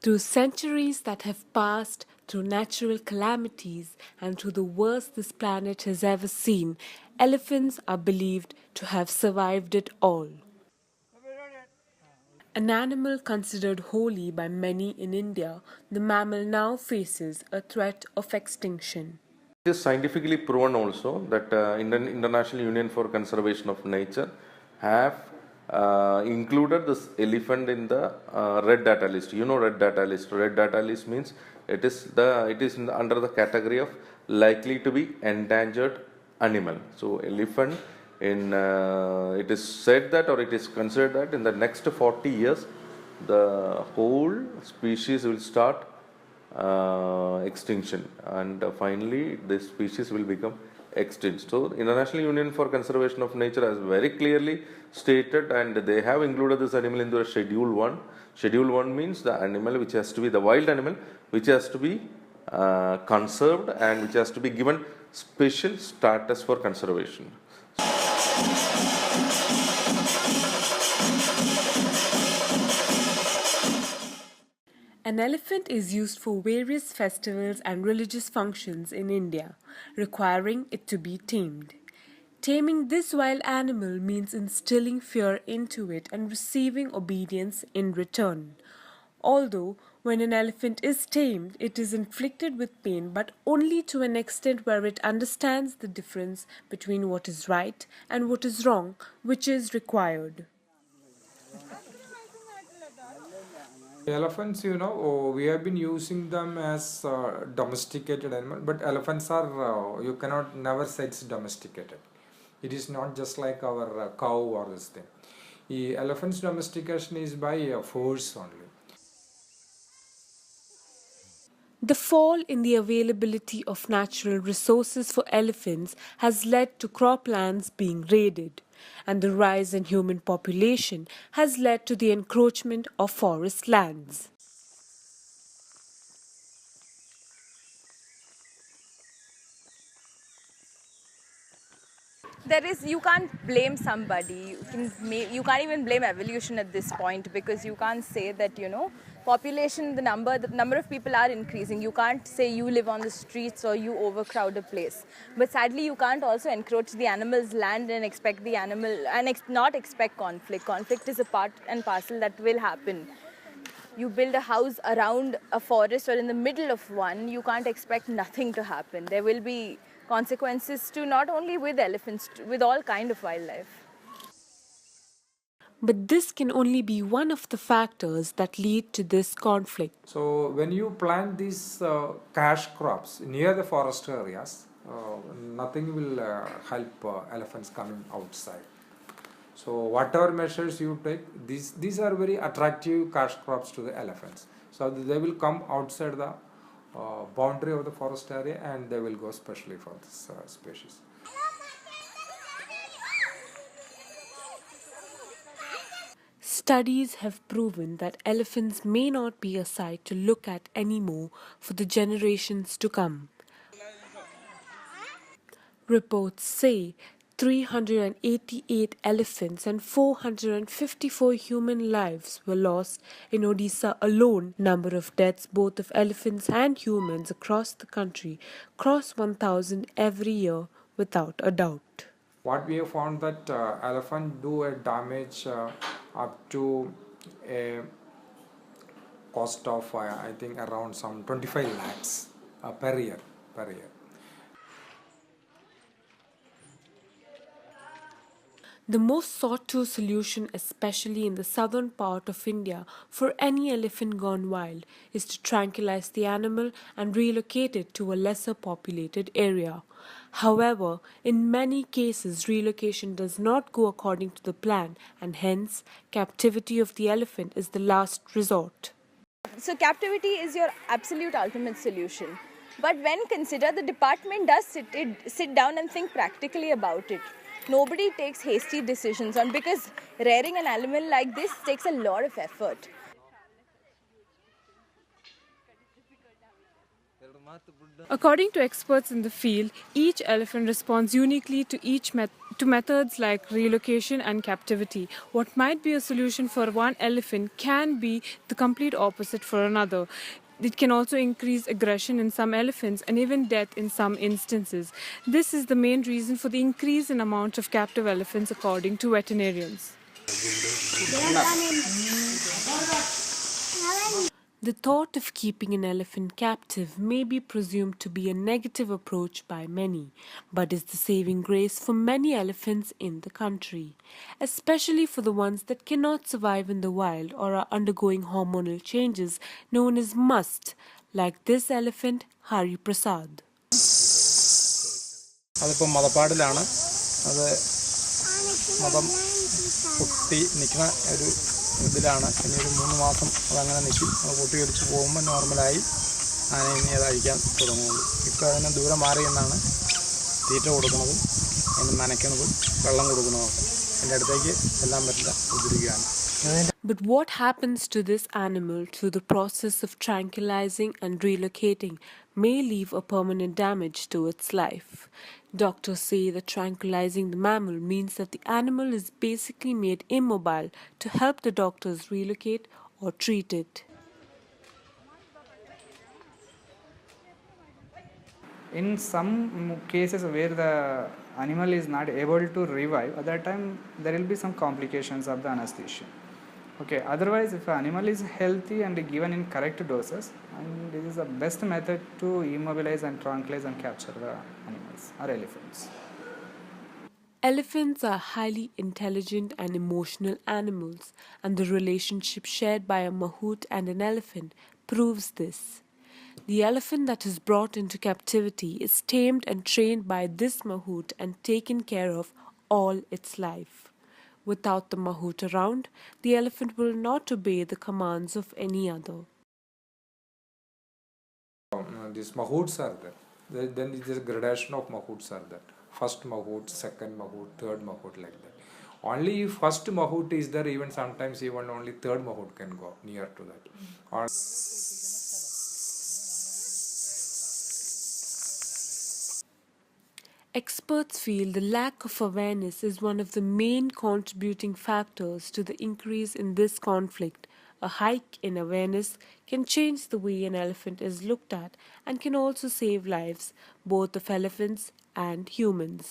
Through centuries that have passed, through natural calamities, and through the worst this planet has ever seen, elephants are believed to have survived it all. An animal considered holy by many in India, the mammal now faces a threat of extinction. It is scientifically proven also that Indian International Union for Conservation of Nature have included this elephant in the red data list. You know red data list. Red data list means under the category of likely to be endangered animal. So elephant in it is said that, or it is considered that in the next 40 years the whole species will start extinction, and finally this species will become extinct. So International Union for Conservation of Nature has very clearly stated, and they have included this animal into schedule 1. Schedule 1 means the animal which has to be the wild animal which has to be conserved and which has to be given special status for conservation. An elephant is used for various festivals and religious functions in India, requiring it to be tamed. Taming this wild animal means instilling fear into it and receiving obedience in return. Although, when an elephant is tamed, it is inflicted with pain, but only to an extent where it understands the difference between what is right and what is wrong, which is required. Elephants, we have been using them as domesticated animal, but elephants are, you cannot never say it's domesticated. It is not just like our cow or this thing. The elephant's domestication is by force only. The fall in the availability of natural resources for elephants has led to croplands being raided, and the rise in human population has led to the encroachment of forest lands. You can't blame somebody. You can't even blame evolution at this point, because you can't say that population, the number of people are increasing. You can't say you live on the streets or you overcrowd a place. But sadly, you can't also encroach the animal's land and expect the animal and not expect conflict. Conflict is a part and parcel that will happen. You build a house around a forest or in the middle of one, you can't expect nothing to happen. There will be consequences to not only with elephants, with all kind of wildlife. But this can only be one of the factors that lead to this conflict. So when you plant these cash crops near the forest areas, nothing will help elephants coming outside. So whatever measures you take, these are very attractive cash crops to the elephants. So they will come outside the boundary of the forest area, and they will go specially for this species. Studies have proven that elephants may not be a sight to look at anymore for the generations to come. Reports say 388 elephants and 454 human lives were lost in Odisha alone. Number of deaths both of elephants and humans across the country cross 1,000 every year without a doubt. What we have found that elephant do a damage up to a cost of I think around some 25 lakhs per year. The most sought-to solution, especially in the southern part of India, for any elephant gone wild is to tranquilize the animal and relocate it to a lesser populated area. However, in many cases, relocation does not go according to the plan, and hence, captivity of the elephant is the last resort. So captivity is your absolute ultimate solution. But when considered, the department does sit down and think practically about it. Nobody takes hasty decisions on, because rearing an animal like this takes a lot of effort. According to experts in the field, each elephant responds uniquely to to methods like relocation and captivity. What might be a solution for one elephant can be the complete opposite for another. It can also increase aggression in some elephants and even death in some instances. This is the main reason for the increase in amount of captive elephants according to veterinarians. The thought of keeping an elephant captive may be presumed to be a negative approach by many, but is the saving grace for many elephants in the country, especially for the ones that cannot survive in the wild or are undergoing hormonal changes known as must, like this elephant, Hari Prasad. അതിപ്പോൾ മതപ്പാടിലാണ് അത് മതം പൊട്ടി നിൽക്കുന്ന ഒരു ഇതിലാണ് ഇനി ഒരു 3 മാസം അതങ്ങനെ നിൽക്കും അത് പൊട്ടി ഒലിച്ച് പോകുമ്പോൾ നോർമലായി ആന ഇനി അത് അഴിക്കാൻ തുടങ്ങുള്ളൂ ഇപ്പോൾ അതിനെ ദൂരം മാറി എന്നാണ് തീറ്റ കൊടുക്കുന്നതും അതിന് നനയ്ക്കുന്നതും വെള്ളം കൊടുക്കുന്നതൊക്കെ എൻ്റെ അടുത്തേക്ക് എല്ലാം പറ്റില്ല ഉപദ്രവിക്കുകയാണ്. But what happens to this animal through the process of tranquilizing and relocating may leave a permanent damage to its life. Doctors say that tranquilizing the mammal means that the animal is basically made immobile to help the doctors relocate or treat it. In some cases where the animal is not able to revive, at that time there will be some complications of the anesthesia. Okay, otherwise if an animal is healthy and given in correct doses, and this is the best method to immobilize and tranquilize and capture the animals or elephants. Elephants are highly intelligent and emotional animals, and the relationship shared by a mahout and an elephant proves this. The elephant that is brought into captivity is tamed and trained by this mahout and taken care of all its life. Without the mahout around, the elephant will not obey the commands of any other. These mahouts are there. Then this gradation of mahouts are there. First mahout, second mahout, third mahout, like that. Only if first mahout is there, even sometimes even only third mahout can go near to that. Experts feel the lack of awareness is one of the main contributing factors to the increase in this conflict. A hike in awareness can change the way an elephant is looked at and can also save lives, both of elephants and humans.